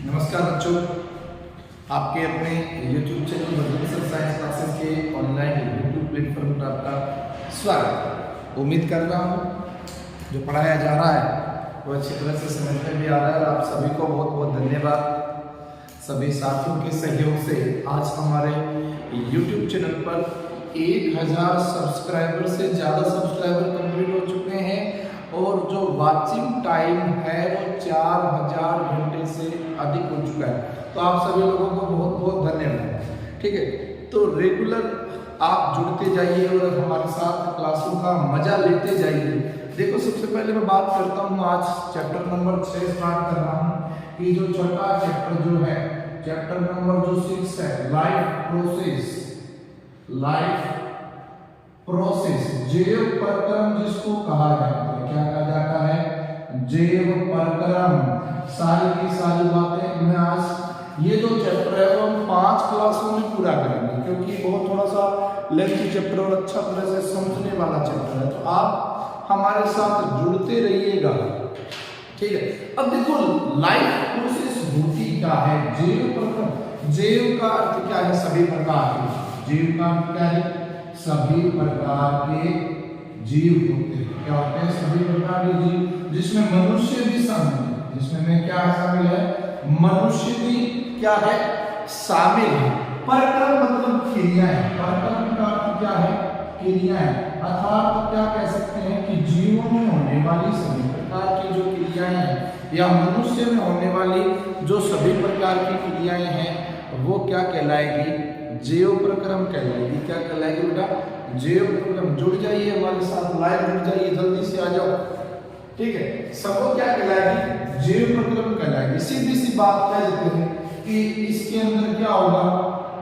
नमस्कार बच्चों, आपके अपने YouTube चैनल बदल साइंस क्लासेस के ऑनलाइन यूट्यूब प्लेटफॉर्म पर आपका स्वागत। उम्मीद कर रहा हूँ जो पढ़ाया जा रहा है वो अच्छी तरह से समझ में भी आ रहा है। आप सभी को बहुत बहुत धन्यवाद। सभी साथियों के सहयोग से आज हमारे YouTube चैनल पर 1000 सब्सक्राइबर से ज़्यादा सब्सक्राइबर कंप्लीट हो चुके हैं और जो वाचिंग टाइम है वो 4000 घंटे से अधिक हो चुका है। तो आप सभी लोगों को बहुत बहुत धन्यवाद। ठीक है, तो रेगुलर आप जुड़ते जाइए और हमारे साथ क्लासों का मजा लेते जाइए। देखो, सबसे पहले मैं बात करता हूँ, आज चैप्टर नंबर 6 स्टार्ट कर रहा हूँ कि जो छोटा चैप्टर जो है, चैप्टर नंबर जो 6 है, लाइफ प्रोसेस, जैव प्रक्रम जिसको कहा जाता है। क्या कहा जाता है? जैव प्रक्रम। सारी की सारी बातें मैं आज ये जो चैप्टर है वो हम 5 क्लासों में पूरा करेंगे, क्योंकि बहुत थोड़ा सा लेंथी चैप्टर और अच्छा तरह से समझने वाला चैप्टर है। तो आप हमारे साथ जुड़ते रहिएगा, ठीक है। अब देखो, लाइफ प्रोसेस होती क्या है? जैव प्रक्रम। जैव का अर्थ क्या है? सभी प्रकार के। जैव का अर्थ क्या है? सभी प्रकार के जीव होते हैं। क्या होते हैं? सभी प्रकार के जीव, जिसमें मनुष्य भी शामिल है। जिसमें में क्या शामिल है? मनुष्य भी क्या है? शामिल है। प्रक्रम मतलब क्रियाएं। प्रक्रम का अर्थ क्या है? क्रियाएं। अर्थात क्या कह सकते हैं कि जीवों में होने वाली सभी प्रकार की जो क्रियाएं हैं या मनुष्य में होने वाली जो सभी प्रकार की क्रियाएं हैं वो क्या कहलाएगी? जैव प्रक्रम कहलाएगी। क्या कहलाएगी बेटा? जैव प्रक्रम। जुड़ जाइए हमारे साथ, लाइव जुड़ जाइए, जल्दी से आ जाओ, ठीक है। सबको क्या कहलाएगी? जैव प्रक्रम कहलाएगी। सीधी सी बात कह देते हैं कि इसके अंदर क्या होगा?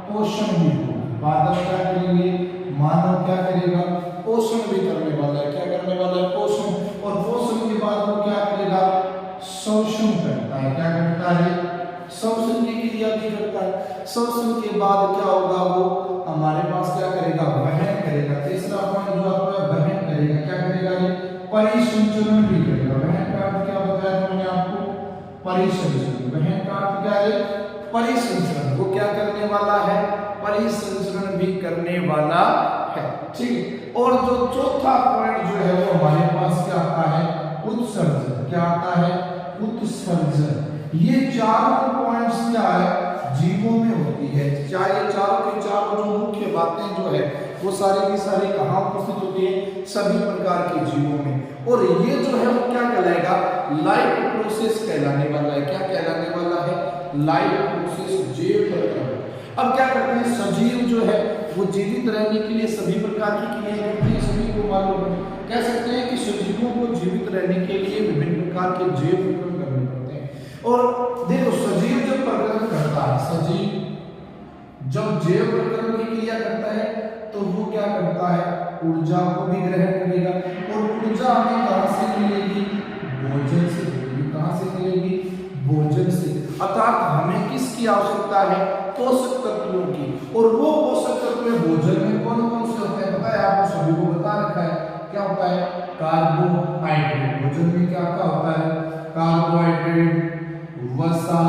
पोषण भी होगा। पादप क्या करेंगे? मानव क्या करेगा? पोषण भी करने वाला है। क्या करने वाला है? पोषण। और पोषण के बाद वो क्या करेगा? शोषण करता है। क्या करता है? शोषण की क्रिया भी करता है। शोषण के बाद क्या होगा? वो हमारे पास क्या करेगा? वहन करेगा। तीसरा पॉइंट जो आपका वहन करेगा, क्या करेगा? ये परिसंचरण भी करेगा। वहन का अर्थ क्या बताया मैंने आपको? परिसंचरण। वहन का अर्थ क्या है? परिसंचरण। वो क्या करने वाला है? परिसंचरण भी करने वाला है, ठीक। और जो चौथा पॉइंट जो है वो हमारे पास क्या आता है? उत्सर्जन। क्या आता है? उत्सर्जन। ये चारों पॉइंट्स क्या है? जीवों में होती है। चाहे चारों के चारों जो मुख्य बातें जो है वो सारी की सारी कहाँ उपस्थित होती है? सभी प्रकार के जीवों में। और ये जो है वो क्या कहलाएगा? लाइफ प्रोसेस कहलाने वाला है। क्या कहलाने वाला है? लाइफ प्रोसेस, जैव प्रक्रम। अब क्या करते हैं? सजीव जो है वो जीवित रहने के लिए सभी प्रकार की क्रियाएं करते हैं। सभी को मालूम है। कह सकते हैं कि सजीवों को जीवित रहने के लिए विभिन्न प्रकार के जैव प्रक्रम करने पड़ते हैं। और देखो, सजीव जब प्रक्रम करता है, सजीव जब जैव प्रक्रम की क्रिया करता है तो वो क्या करता है? ऊर्जा को भी ग्रहण करेगा। और ऊर्जा हमें कहां से मिलेगी? भोजन से मिलेगी। कहां से मिलेगी? भोजन से। अर्थात हमें किसकी आवश्यकता है? पोषक तत्वों की। और वो पोषक तत्व भोजन में कौन कौन से होते हैं पता है आपको? सभी को बता रखा है। क्या होता है? कार्बोहाइड्रेट। भोजन में क्या क्या होता है? कार्बोहाइड्रेट, वसा,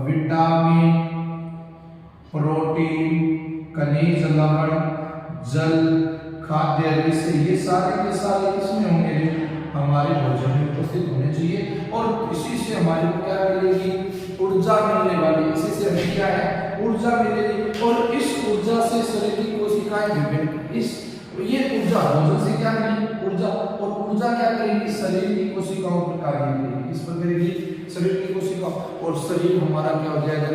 विटामिन, प्रोटीन, खनिज लवण, जल, खाद्य रेशे, ये सारे के सारे किसमें होंगे? हमारे भोजन में उपस्थित होने चाहिए। और इसी से हमारे को क्या मिलेगी? ऊर्जा मिलने वाली। इसी से हमें क्या है? ऊर्जा मिलेगी। और इस ऊर्जा से शरीर की कोशिकाएं विभिन्न, इस ये ऊर्जा भोजन से क्या मिली? ऊर्जा। और ऊर्जा क्या करेगी? शरीर की कोशिकाओं पर कार्य करेगी। किस पर करेगी? शरीर की कोशिकाओं। और शरीर हमारा क्या हो जाएगा?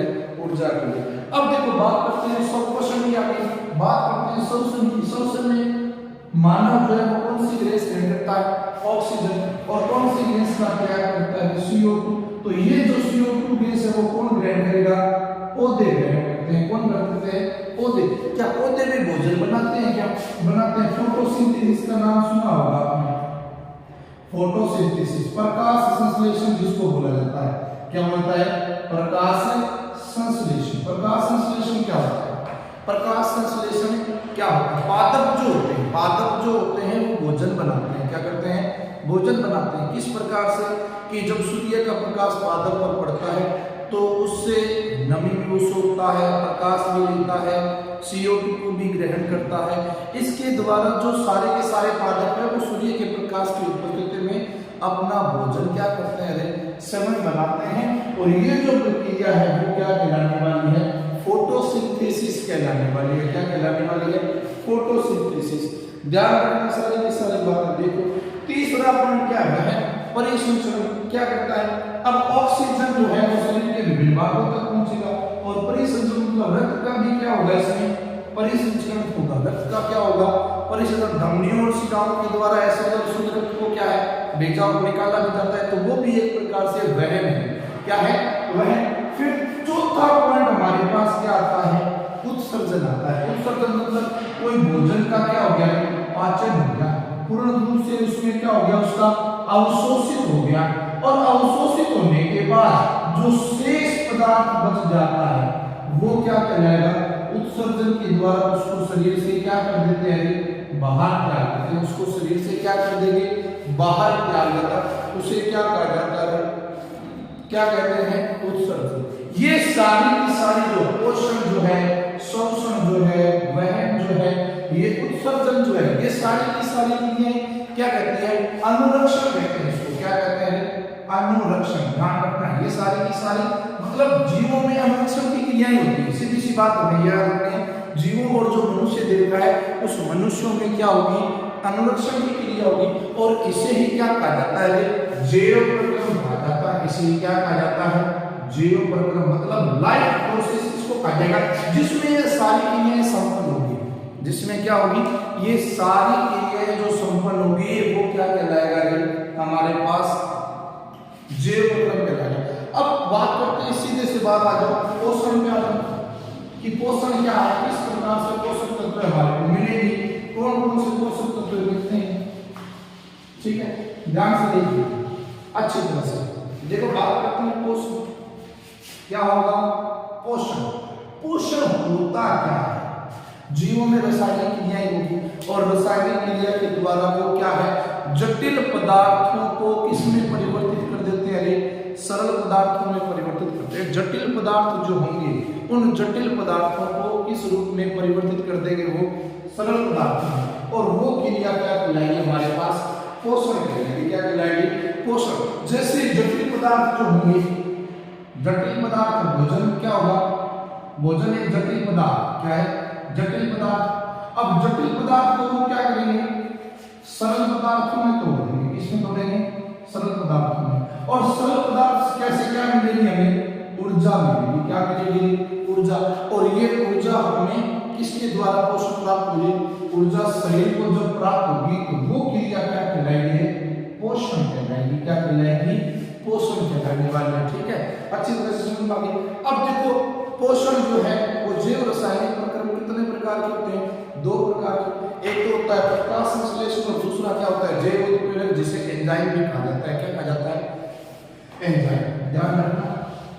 ऊर्जा के लिए। अब देखो, बात करते हैं श्वसन की। आगे बात करते हैं श्वसन की। श्वसन में मानव जो है वो कौन सी गैस ग्रहण करता है? ऑक्सीजन। और कौन सी गैस का त्याग करता है? CO2। तो ये जो CO2 गैस है वो कौन ग्रहण करेगा? पौधे ग्रहण करते हैं। कौन करते हैं? पौधे। क्या पौधे भी भोजन बनाते हैं? क्या बनाते हैं? फोटोसिंथेसिस का नाम सुना होगा आपने। फोटोसिंथेसिस, प्रकाश संश्लेषण जिसको बोला जाता है। क्या होता है? प्रकाश संश्लेषण। प्रकाश संश्लेषण क्या होता है? प्रकाश संश्लेषण क्या होता है? पादप जो होते हैं वो भोजन बनाते हैं। क्या करते हैं? भोजन बनाते हैं। किस प्रकार से? कि जब सूर्य का प्रकाश पादप पर पड़ता है तो उससे नमी भी वो सोखता है, प्रकाश भी लेता है, CO2 को भी ग्रहण करता है। इसके द्वारा जो सारे के सारे पादप है वो सूर्य के प्रकाश की उपस्थिति में अपना भोजन क्या करते हैं, सेवन बनाते हैं। और ये जो प्रक्रिया है वो क्या कहलाने वाली है, फोटोसिंथेसिस कहलाने वाली है। क्या कहलाने वाली है, फोटोसिंथेसिस। ध्यान रखना सारी की सारी बातें। देखो तीसरा पॉइंट क्या है, परिसंचरण क्या करता है। अब ऑक्सीजन जो है वो शरीर के विभिन्न भागों तक पहुंचेगा और परिसंचरण मतलब रक्त का भी क्या होगा, इसमें परिसंचरण होगा। रक्त का क्या होगा, परिसंचरण। धमनियों और शिराओं के द्वारा ऐसे शुद्ध रक्त को क्या है, भेजा और निकाला भी जाता है, तो वो भी एक प्रकार से वहन है। क्या है, वहन। फिर चौथा पॉइंट हमारे पास क्या आता है, उत्सर्जन आता है। उत्सर्जन मतलब कोई भोजन का क्या हो गया, पाचन हो गया, पूर्ण रूप से उसमें क्या हो गया, उसका अवशोषित हो गया। और अवशोषित होने के बाद जो शेष पदार्थ बच जाता है वो क्या कहलाएगा, उत्सर्जन के द्वारा उसको शरीर से क्या कर देते हैं, बाहर निकाल देते हैं। उसको शरीर से क्या कर देंगे, बाहर निकाल देता। उसे क्या कहा जाता है, क्या कहते हैं, उत्सर्जन। ये सारी की सारी जो पोषण जो है, शोषण जो है, वहन जो है, ये उत्सर्जन जो है, ये सारी की सारी चीजें क्या कहती है, अनुरक्षण कहते हैं इसको। क्या कहते हैं, अनुरक्षण। ध्यान रखना है, ये सारी की सारी मतलब जीवों में अनुरक्षण की क्रियाएं होती है। सीधी सी बात हमें याद रखनी है, जीवों और जो मनुष्य देवता है उस मनुष्यों में क्या होगी, अनुरक्षण की क्रिया होगी। और इसे ही क्या कहा जाता है, जैव प्रक्रम कहा जाता है। इसे ही क्या कहा जाता है, जैव प्रक्रम मतलब लाइफ प्रोसेस इसको कहा जाएगा, जिसमें ये सारी क्रियाएं संपन्न होगी। जिसमें क्या होगी, ये सारी क्रियाएं जो संपन्न होगी वो क्या कहलाएगा, हमारे पास जैव प्रक्रम कहलाएगा। अब बात करते हैं, सीधे से बात आ जाओ पोषण पे आ जाओ कि पोषण क्या है, किस प्रकार से पोषक तत्व हमारे को मिलेंगे, कौन कौन से पोषक तत्व मिलते हैं। ठीक है, ध्यान से देखिए अच्छी तरह से। देखो बात करते हैं पोषण क्या होगा, पोषण। पोषण होता क्या है, जीवों में रासायनिक क्रियाएं होगी और रासायनिक क्रिया के द्वारा वो क्या है, जटिल पदार्थों को किसमें परिवर्तित कर देते हैं, सरल पदार्थों में परिवर्तित करते हैं। जटिल पदार्थ जो होंगे उन जटिल पदार्थों को किस रूप में परिवर्तित कर देंगे, वो सरल पदार्थ में। और वो क्रिया क्या कहलाएगी, हमारे पास पोषण कहलाएगी। क्या कहलाएगी, पोषण। जैसे जटिल पदार्थ जो होंगे, जटिल पदार्थ भोजन क्या होगा, भोजन एक जटिल पदार्थ क्या है, जटिल पदार्थ। अब जटिल पदार्थ को वो क्या करेंगे, सरल पदार्थों में तोड़ देंगे। किसमें तोड़ेंगे, सरल पदार्थों में। और सरल पदार्थ कैसे क्या मिलेगी, हमें ऊर्जा मिलेगी। क्या मिलेगी, ऊर्जा। और ये ऊर्जा हमें किसके द्वारा पोषण प्राप्त होगी, ऊर्जा शरीर को जब प्राप्त होगी तो वो क्रिया क्या कहलाएगी, पोषण कहलाएगी। क्या कहलाएगी, पोषण कहलाने वाली है। ठीक है, अच्छी तरह से समझ पाएंगे। अब देखो पोषण जो है वो जैव रासायनिक प्रक्रम कितने प्रकार के होते हैं, दो प्रकार के। एक तो होता है प्रकाश संश्लेषण और दूसरा क्या होता है, जैव उत्प्रेरक, जिसे एंजाइम भी कहा जाता है। क्या कहा जाता है, एंजाइम। ध्यान रखना,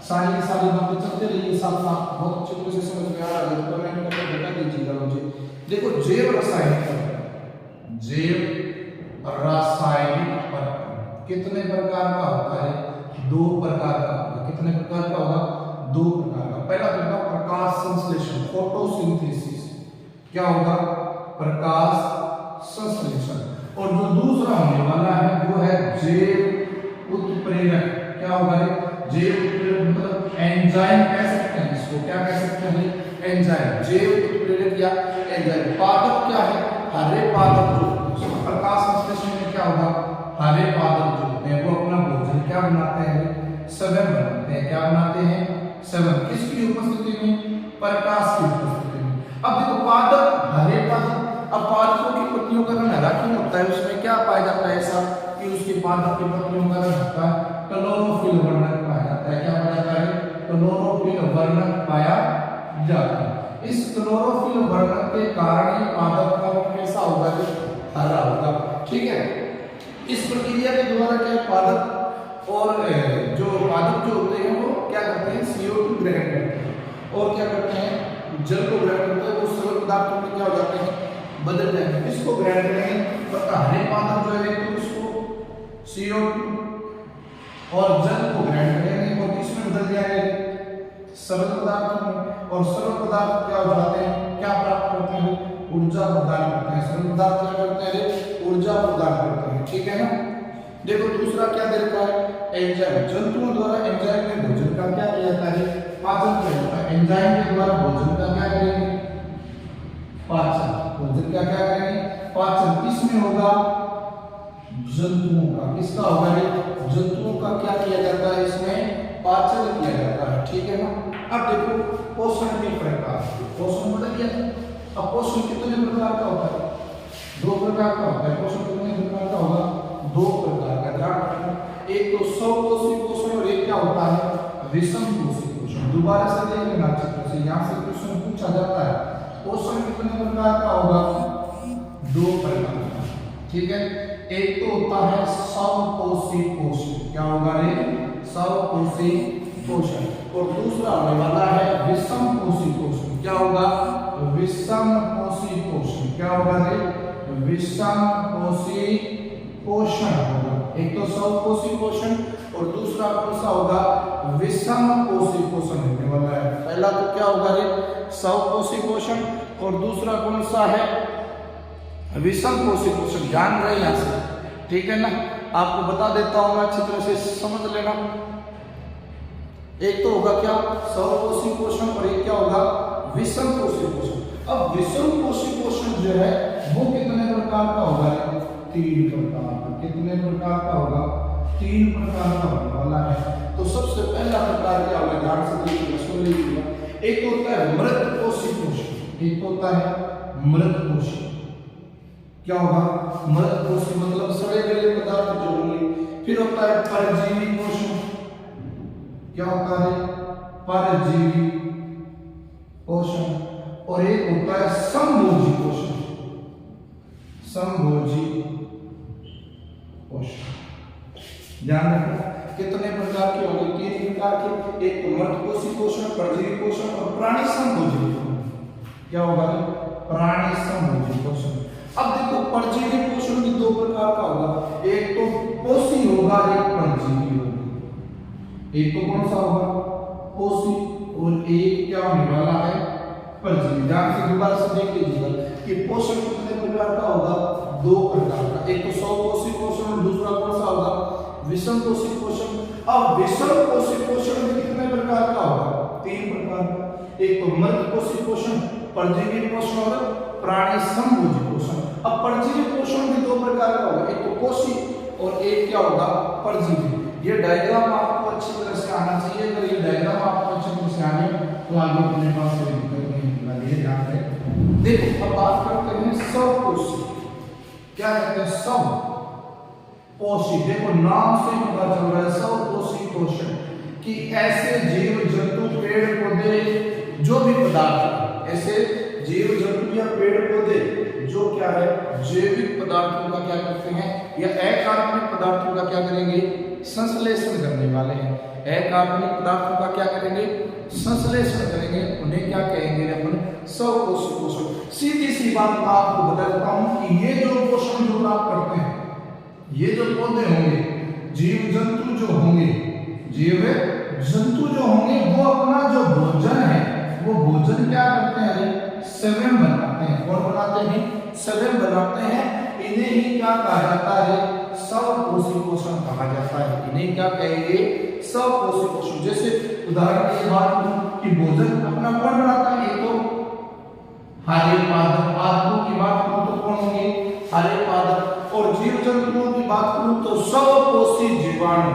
सारी की सारी बातें चलते रहिए साथ साथ, बहुत अच्छी तरह से समझ में आ रहा है तो कमेंट करके बता दीजिएगा मुझे। देखो जैव रासायनिक प्रक्रम, जैव रासायनिक प्रक्रम कितने प्रकार का होता है, दो प्रकार का होगा। कितने प्रकार का होगा, दो प्रकार का। पहला होगा प्रकाश संश्लेषण, फोटोसिंथेसिस। क्या होगा, प्रकाश संश्लेषण। और जो दूसरा होने वाला है वो है जैव उत्प्रेरक। क्या होगा, जैव उत्प्रेरक मतलब एंजाइम कह सकते हैं इसको। क्या कह सकते हैं, एंजाइम। जैव उत्प्रेरक या एंजाइम। पादप क्या है, हरे पादप जो प्रकाश संश्लेषण में क्या होगा, हरे पादप जो होते हैं वो अपना भोजन क्या बनाते हैं, सेवन बनाते हैं। क्या बनाते हैं, सेवन। किसकी उपस्थिति में, प्रकाश की उपस्थिति में। अब देखो पादप, हरे पादप। अब पादपों की पत्तियों का रंग हरा क्यों होता है, उसमें क्या पाया जाता है ऐसा कि उसके पादप की पत्तियों का रंग होता है क्लोरोफिल वर्णक पाया जाता है। क्या पाया जाता है, क्लोरोफिल वर्णक पाया जाता है। इस क्लोरोफिल वर्णक के कारण ही पादप का रंग कैसा होगा, हरा होगा। ठीक है, इस प्रक्रिया के द्वारा क्या पादप और जो पादप जो होते हैं वो क्या करते हैं, CO2 ग्रहण करते हैं और क्या करते हैं, जल को ग्रहण करते हैं। वो सरल पदार्थों में क्या हो जाते हैं, बदल जाते हैं। इसको ग्रहण करेंगे तो हरे पादप जो है तो इसको CO2 और जल को ग्रहण करेंगे और किसमें बदल जाएंगे, सरल पदार्थों में, और सरल पदार्थ क्या हो जाते हैं, क्या प्राप्त करते हैं, ऊर्जा प्रदान करते हैं। सरल पदार्थ क्या करते हैं, ऊर्जा प्रदान करते हैं, ठीक है ना। देखो दूसरा क्या दे रखा है, एंजाइम। जंतुओं द्वारा एंजाइम में भोजन का क्या किया जाता है, पाचन किया जाता है। एंजाइम के द्वारा भोजन का क्या करेंगे, पाचन। भोजन का क्या करेंगे, पाचन। किसमें होगा, जंतुओं का। किसका होगा, जंतुओं का क्या किया जाता है, इसमें पाचन किया जाता है, ठीक है ना। अब देखो पोषण के प्रकार, पोषण बदल गया। अब पोषण कितने प्रकार का होता है, दो प्रकार का होता है। पोषण कितने प्रकार का होगा, दो प्रकार का। ध्यान रखना, एक तो स्वपोषी पोषण और एक क्या होता है, विषम पोषी पोषण। दोबारा से देख लेना चित्र से, यहाँ से क्वेश्चन पूछा जाता है। पोषण कितने प्रकार का होगा, दो प्रकार का, ठीक है। एक तो होता है स्वपोषी पोषण, क्या होगा रे, स्वपोषी पोषण। और दूसरा होने वाला है विषम पोषी पोषण। क्या होगा, विषम पोषी पोषण। क्या होगा रे, विषम पोषी पोषण होगा। एक तो स्वपोषी पोषण और दूसरा कौन सा होगा, विषम पोषी पोषण होने वाला है। पहला तो क्या होगा रे, स्वपोषी पोषण, और दूसरा कौन सा है, विषम पोषी पोषण। ध्यान रहे यहाँ से, ठीक है ना। आपको बता देता हूं मैं, अच्छी तरह से समझ लेना। एक तो होगा क्या, स्वपोषी पोषण, और एक क्या होगा, विषम पोषी पोषण। अब विषम पोषी पोषण जो है वो कितने प्रकार का होगा, तीन प्रकार का। कितने प्रकार का होगा, तीन प्रकार का होने वाला है। तो सबसे पहला प्रकार क्या होगा, ध्यान से देखिए, सुन लीजिएगा। एक होता है मृत पोषी पोषण, एक होता है मृत पोषी। क्या होगा, मृत पोषी मतलब सड़े गले पदार्थ जो होंगे। फिर होता है परजीवी पोषण। क्या होता है, परजीवी पोषण। और एक होता है संभोजी पोषण, संभोजी पोषण। ध्यान रखना, कितने प्रकार के होंगे, तीन प्रकार के। एक तो मृत पोषी पोषण, परजीवी पोषण और प्राणी संभोजी पोषण। क्या होगा, प्राणी संभोजी पोषण। अब देखो परजीवी पोषण भी दो प्रकार का होगा, एक तो पोषी होगा, एक परजीवी होगा। एक तो कौन सा होगा, पोषी, और एक क्या होने वाला है, परजीवी। ध्यान से दोबारा से देख लीजिएगा कि पोषण कितने प्रकार का होगा, दो प्रकार का। एक तो स्वपोषी पोषण और दूसरा कौन सा होगा, विषम पोषी पोषण। अब विषम पोषी पोषण में कितने प्रकार का होगा, तीन प्रकार का। एक तो मृत पोषी पोषण, परजीवी पोषण और प्राणी संभोजी पोषण। अब परजीवी पोषण भी दो प्रकार का होगा, एक तो पोषी और एक क्या होगा, परजीवी। ये डायग्राम आपको अच्छी तरह से आना चाहिए। अगर ये डायग्राम आपको अच्छी तरह से आने तो आगे अपने पास कोई दिक्कत नहीं होगी। ध्यान रखें। देखो अब बात करते हैं स्वपोषी। क्या कहते हैं, स्वपोषी। देखो नाम से पता चल रहा है स्वपोषी पोषण कि ऐसे जीव जंतु, पेड़ पौधे, जो भी पदार्थ, ऐसे जीव जंतु या पेड़ पौधे जो क्या है, जैविक पदार्थों का क्या करते हैं, या अकार्बनिक पदार्थों का क्या करेंगे, संश्लेषण करने वाले हैं। अकार्बनिक पदार्थों का क्या करेंगे, संश्लेषण करेंगे। उन्हें क्या कहेंगे, अपन स्वपोषी पोषण। सीधी सी बात आपको बता देता हूं कि ये जो पोषण जो प्राप्त करते हैं, ये जो पौधे होंगे, जीव जंतु जो होंगे, जीव जंतु जो होंगे, वो अपना जो भोजन है, वो भोजन क्या करते हैं, सेवन बनाते हैं। कौन बनाते हैं, सेवन बनाते हैं। इन्हें ही क्या कहा जाता है, स्वपोषी पोषण कहा जाता है। इन्हें क्या कहेंगे, स्वपोषी पोषण। जैसे उदाहरण के लिए बात करूं कि भोजन अपना कौन बनाता है, एक तो हरे पादप, पादपों की बात करूं तो कौन होंगे, हरे पादप। और जीव जंतुओं की बात करूं तो स्वपोषी जीवाणु।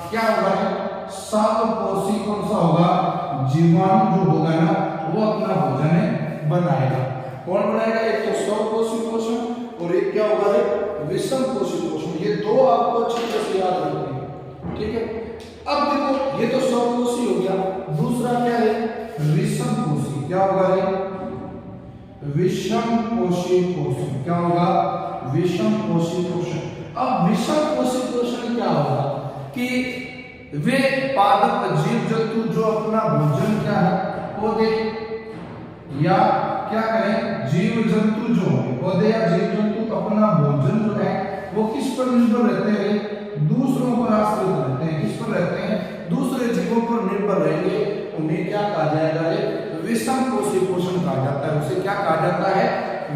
क्या होगा, स्वपोषी कौन सा होगा, जीवाणु जो होगा ना, वो अपना भोजन बनाएगा। कौन बनाएगा, एक तो स्वपोषी पोषण और एक क्या होगा, विषम पोषी पोषण। ये दो आपको अच्छी तरह से याद रखने हैं, ठीक है। अब देखो ये तो स्वपोषी हो गया, दूसरा क्या है, विषम पोषी। क्या होगा, विषम पोषी पोषण। क्या होगा, विषम पोषी पोषण। अब विषम पोषी पोषण क्या होगा कि वे पादप जीव जंतु जो अपना भोजन क्या है, पौधे या क्या करें, जीव जंतु जो पौधे या जीव जंतु अपना भोजन जो है वो किस पर निर्भर रहते हैं, दूसरों पर आश्रित रहते हैं। किस पर रहते हैं, दूसरे जीवों पर निर्भर रहेंगे। उन्हें क्या कहा जाएगा, विषम कोषी पोषण कहा जाता है। उसे क्या कहा जाता है,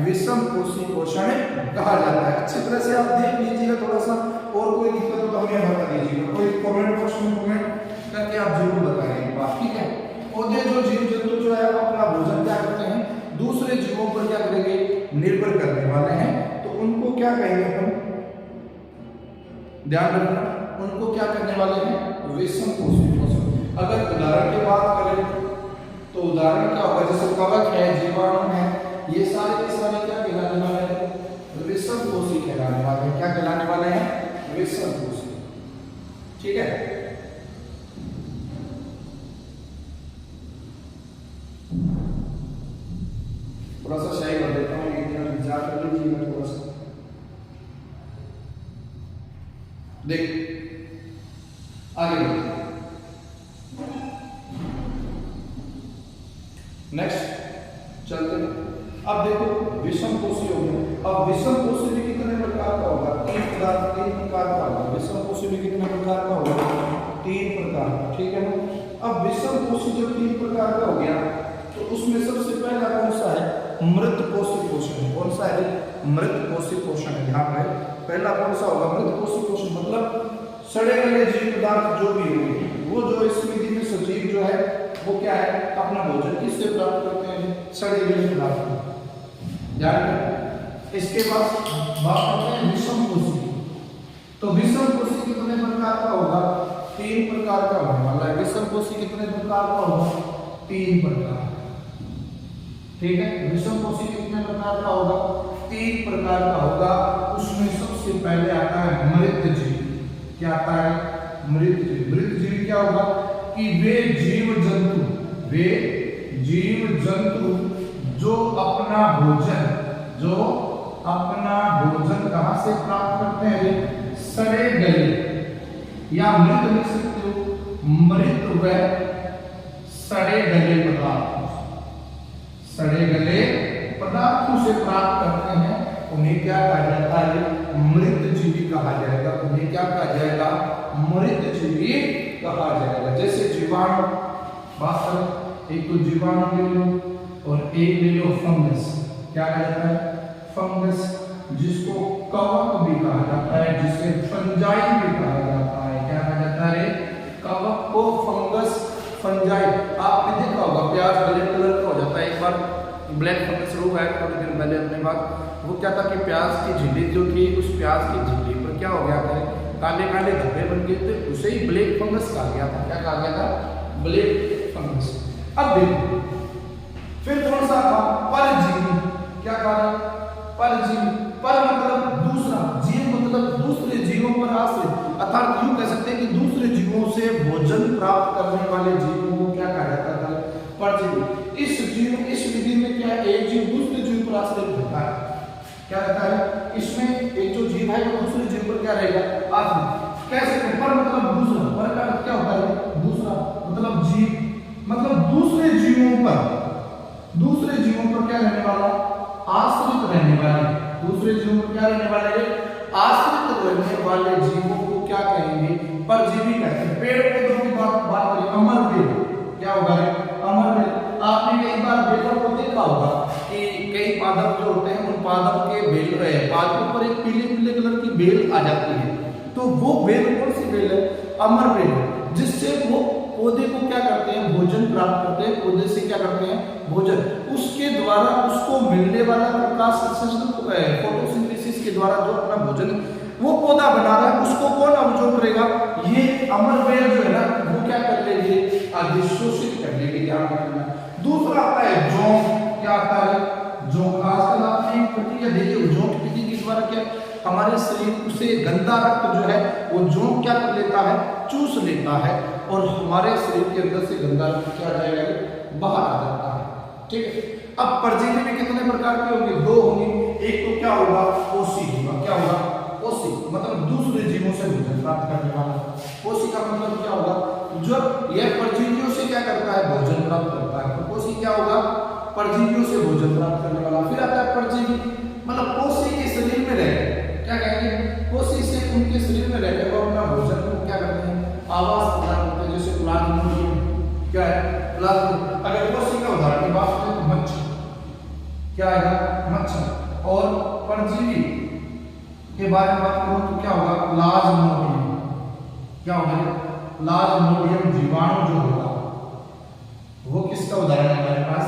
विषम कोषी पोषण कहा जाता है। अच्छी तरह से आप देख लीजिएगा थोड़ा सा, और कोई दिक्कत हो तो हमें बता दीजिएगा, कोई कमेंट बॉक्स में कमेंट करके आप जरूर बताइए बात, ठीक है। पौधे जो जीव जंतु जो है वो अपना भोजन क्या करते हैं, दूसरे जीवों पर क्या करेंगे, निर्भर करने वाले हैं, तो उनको क्या कहेंगे हम, ध्यान रखना, उनको क्या करने वाले हैं, विषम कोषी पोषण। अगर उदाहरण की बात करें तो उदाहरण क्या होगा, जैसे कवक है, जीवाणु है, ये सारे के सारे क्या कहलाने वाले हैं, विषम कोषी कहलाने वाले हैं। क्या कहलाने वाले हैं, विषम कोषी, ठीक है। थोड़ा सा सही कर देता हूँ, इंतजार कर लीजिए थोड़ा सा। देख आगे नेक्स्ट चलते हैं। अब देखो विषम कोषी हो गया। अब विषम कोषी में कितने प्रकार का होगा, तीन प्रकार का होगा। विषम कोषी में कितने प्रकार का होगा, 3 प्रकार, ठीक है ना। अब विषम कोषी जब 3 प्रकार का हो गया तो उसमें सबसे पहला कौन सा है, मृत कोषी पोषण है। कौन सा है, मृत कोषी पोषण है। ध्यान रहे, पहला कौन सा होगा, मृत कोषी पोषण, मतलब सड़े गले जीव पदार्थ जो भी होंगे, वो जो इस विधि में सजीव जो है वो क्या है, अपना भोजन किससे प्राप्त करते हैं, सड़े गले पदार्थ। ध्यान रखें। इसके बाद बात करते हैं विषम कोषी। तो विषम कोषी कितने प्रकार का होगा, 3 प्रकार का होने वाला है। विषम कोषी कितने प्रकार का होगा, 3 प्रकार, ठीक है। विषम कोषी कितने प्रकार का होगा, 3 प्रकार का होगा। उसमें सबसे पहले आता है मृत जीव। क्या आता है, मृत जीव। मृत जीव क्या होगा कि वे जीव जंतु जो अपना भोजन कहां से प्राप्त करते हैं, सड़े गले, या मृत लिख सकते हो, मृत व सड़े गले पदार्थों से प्राप्त करते हैं, उन्हें क्या कहा जाता है, मृत जीवी कहा जाएगा। उन्हें क्या कहा जाएगा, मृत जीवी कहा जाएगा। जैसे जीवाणु, बात करें, एक तो जीवाणु ले लो और एक ले लो फंगस। क्या कहा जाता है, फंगस, जिसको कवक भी कहा जाता है, जिसे फंजाई भी कहा जाता है। क्या कहा जाता है, कवक को फंगस, फंजाई। आपने देखा होगा प्याज ब्लैक कलर का हो जाता है, एक बार ब्लैक फंगस रोग आया थोड़े दिन पहले अपने पास। वो क्या था कि प्याज की झिल्ली जो थी, उस प्याज की झिल्ली पर क्या हो गया था, काले काले धब्बे बन गए थे, उसे ही ब्लैक फंगस कहा गया था। क्या कहा गया था, ब्लैक फंगस। अब देखो फिर कौन सा था, परजीवी। क्या कहा, परजीवी। पर मतलब दूसरा, जीव मतलब दूसरे जीवों पर आश्रित, अर्थात यूं कह सकते हैं कि दूसरे जीवों से भोजन प्राप्त करने वाले जीवों को क्या कहा जाता था, परजीवी। इस विधि में क्या है, एक जीव दूसरे जीव पर आश्रित होता है। क्या रहता है, इसमें एक जो जीव है वो दूसरे जीव पर क्या रहेगा, आश्रित। कैसे, पर मतलब दूसरा, पर का क्या होता है, दूसरा, मतलब जीव, मतलब दूसरे जीवों पर क्या रहने वाला, आश्रित रहने वाले, दूसरे जीवों पर क्या रहने वाले, आश्रित रहने वाले जीवों को क्या कहेंगे, परजीवी कहते हैं। पेड़ पौधों की बात करें, अमर पेड़, क्या होगा, अमर पेड़। आपने कई बार पेड़ों को देखा होगा कि कई पादप जो होते हैं, उन पादप के पादपों पर एक पीले पीले कलर की बेल आ जाती है। तो वो बेल कौन सी बेल है, अमर बेल, जिससे वो पौधे को क्या करते हैं, भोजन प्राप्त करते हैं। पौधे से क्या करते हैं, भोजन, उसके द्वारा उसको मिलने वाला प्रकाश संश्लेषण, फोटोसिंथेसिस के द्वारा जो अपना भोजन वो पौधा बना रहा है, उसको कौन अवजोग करेगा, ये अमर बेल जो है ना, वो क्या कर लेंगे, अधिशोषित कर लेंगे। ध्यान रखना। दूसरा आता है जोंक। क्या आता है, जोंक। आजकल आपने प्रक्रिया देखी, जोंक विधि के द्वारा क्या हमारे शरीर से गंदा रक्त जो है वो जोंक क्या कर लेता है, चूस लेता है, और हमारे शरीर के अंदर से गंदा रक्त क्या जाएगा, बाहर आ जाता है। ठीक है। अब परजीवी में कितने प्रकार के होंगे, 2 होंगे। एक तो क्या होगा, कोशी होगा। क्या होगा, कोशी, मतलब दूसरे जीवों से भोजन प्राप्त करने वाला। कोशी का मतलब क्या होगा, जो यह परजीवियों से क्या करता है, भोजन प्राप्त करता है। तो कोशी क्या होगा, परजीवियों से भोजन प्राप्त करने वाला। फिर आता है परजीवी, मतलब कोशी के शरीर में रह, क्या कहेंगे, कोशी से उनके शरीर में रहकर वो अपना भोजन को क्या करते हैं, आवास प्रदान करते हैं। जैसे प्लाज्मोडियम क्या है, प्लस अगर देखो सी का उदाहरण की बात करें तो मच्छर क्या आएगा मच्छर, और परजीवी के बारे में बात करूं तो क्या होगा प्लाज्मोडियम, क्या होगा प्लाज्मोडियम जीवाणु जो होगा वो किसका उदाहरण है हमारे पास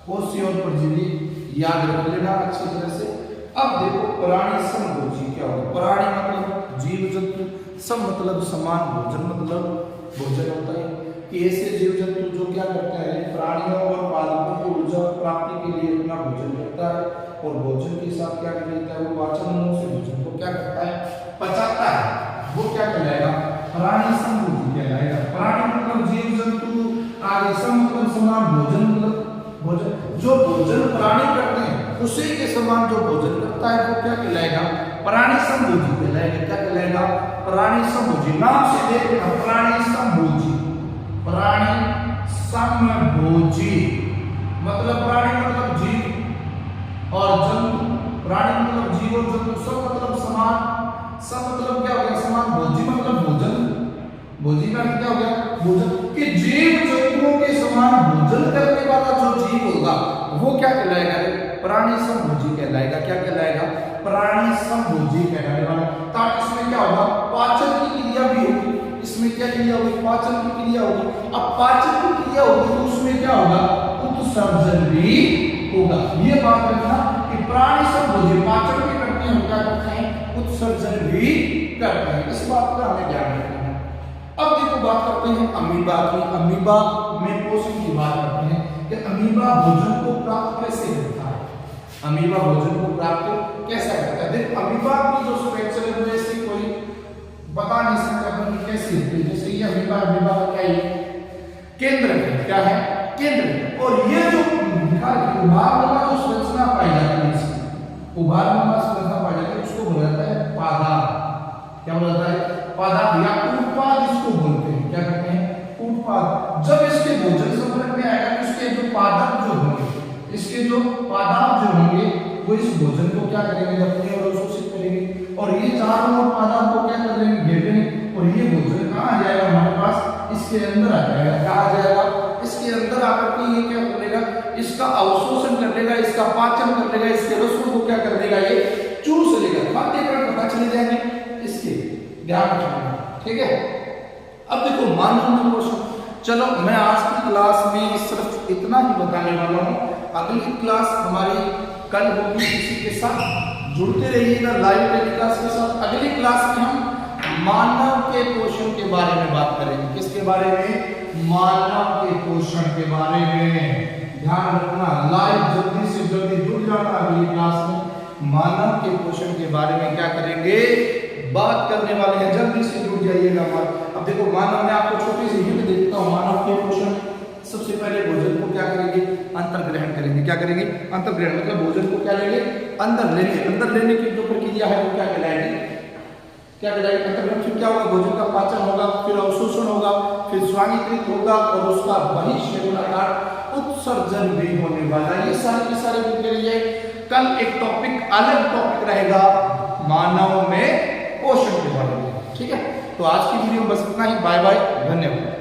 कोशी और परजीवी, याद रख लेना अच्छी तरह से। अब देखो प्राणी समभोजी क्या होगा, प्राणी मतलब जीव जंतु, सम मतलब समान, भोजन मतलब भोजन होता है कि ऐसे जीव जंतु जो क्या करते हैं प्राणियों और पादपों की ऊर्जा प्राप्ति के लिए अपना भोजन करता है और भोजन के साथ क्या कर लेता है वो पाचन से भोजन को क्या करता है पचाता है, वो क्या कहलाएगा प्राणी समभोजी कहलाएगा। प्राणी मतलब जीव जंतु, आगे सम मतलब समान, भोजन मतलब भोजन, जो भोजन प्राणी करते हैं उसी के समान जो भोजन करता है वो क्या कहलाएगा प्राणी समभोजी कहलाएगा। क्या कहलाएगा प्राणी समभोजी, नाम से देख लेना प्राणी समभोजी, प्राणी समभोजी मतलब प्राणी मतलब जीव और जंतु, प्राणी मतलब जीव और जंतु, सब मतलब समान, सब मतलब क्या हो गया समान, भोजी मतलब भोजन, भोजी का क्या हो गया भोजन, कि जीव जंतुओं के समान भोजन करने वाला जो जीव होगा वो क्या कहलाएगा प्राणी समभोजी कहलाएगा। क्या कहलाएगा प्राणी समभोजी कहलाने वाला। ताकि इसमें क्या होगा पाचन की क्रिया भी होगी, इसमें क्या क्रिया होगी पाचन की क्रिया होगी। अब पाचन की क्रिया होगी तो उसमें क्या होगा उत्सर्जन भी होगा। ये बात रखना कि प्राणी समभोजी पाचन भी करते हैं, क्या करते हैं उत्सर्जन भी करते हैं, इस बात का हमें ध्यान रखना है। अब देखो बात करते हैं अमीबा की। अमीबा में पोषण की बात करते हैं कि अमीबा भोजन को प्राप्त कैसे करता है, अमीबा भोजन को प्राप्त कैसे करता है। देखो अमीबा की जो स्ट्रक्चर है वो ऐसी कोई बता नहीं सकता कि कैसी होती है। जैसे ये अमीबा, अमीबा का क्या है केंद्र है, क्या है केंद्र, और ये जो उभारनुमा जो संरचना पाई जाती है इसमें, उभारनुमा संरचना पाई जाती है उसको बोला जाता है पादाप। क्या बोला जाता है पादाप या उत्पाद इसको बोलते हैं। क्या कहते हैं उत्पाद। जब इसके भोजन संपर्क में आएगा तो इसके जो पादप जो होंगे, इसके जो पादाप जो होंगे वो इस भोजन को क्या करेंगे अपने और अवशोषित करेंगे, और ये चारों और पादप को क्या कर लेंगे घेर लेंगे, और ये भोजन कहाँ आ जाएगा हमारे पास इसके अंदर आ जाएगा। कहाँ आ जाएगा इसके अंदर आकर के ये क्या कर लेगा इसका अवशोषण कर लेगा, इसका पाचन कर लेगा, इसके रसों को क्या कर देगा ये चूस लेगा, खाते पर पता चले जाएंगे इसके, ध्यान रखना ठीक है। अब देखो मानव में पोषण, चलो मैं आज की क्लास में सिर्फ इतना ही बताने वाला हूँ। अगली क्लास हमारी कल होगी, इसी के साथ जुड़ते रहिएगा लाइव टेलीकास्ट के साथ। अगली क्लास में हम मानव के पोषण के बारे में बात करेंगे। किसके बारे में मानव के पोषण के बारे में, ध्यान रखना लाइव जल्दी से जल्दी जुड़ जाना। अगली क्लास में मानव के पोषण के बारे में क्या करेंगे बात करने वाले हैं, जल्दी से जुड़ जाइएगा हमारे। अब देखो मानव में आपको छोटी सी हिंट देता हूँ। मानव के पोषण सबसे पहले भोजन को क्या करेंगे अंतर ग्रहण करेंगे। क्या करेंगे अंतर ग्रहण मतलब भोजन को क्या लेंगे अंदर लेंगे। अंदर लेने की जो प्रक्रिया है वो क्या कहलाएगी क्या कहलाएगी अंतर ग्रहण। फिर क्या होगा भोजन का पाचन होगा, फिर अवशोषण होगा, फिर स्वांगीकृत होगा और उसका बहिष्करण उत्सर्जन भी होने वाला। ये सारे के सारे प्रक्रिया। कल एक टॉपिक अलग टॉपिक रहेगा मानव में पोषण के बारे में, ठीक है। तो आज की वीडियो बस इतना ही। बाय बाय, धन्यवाद।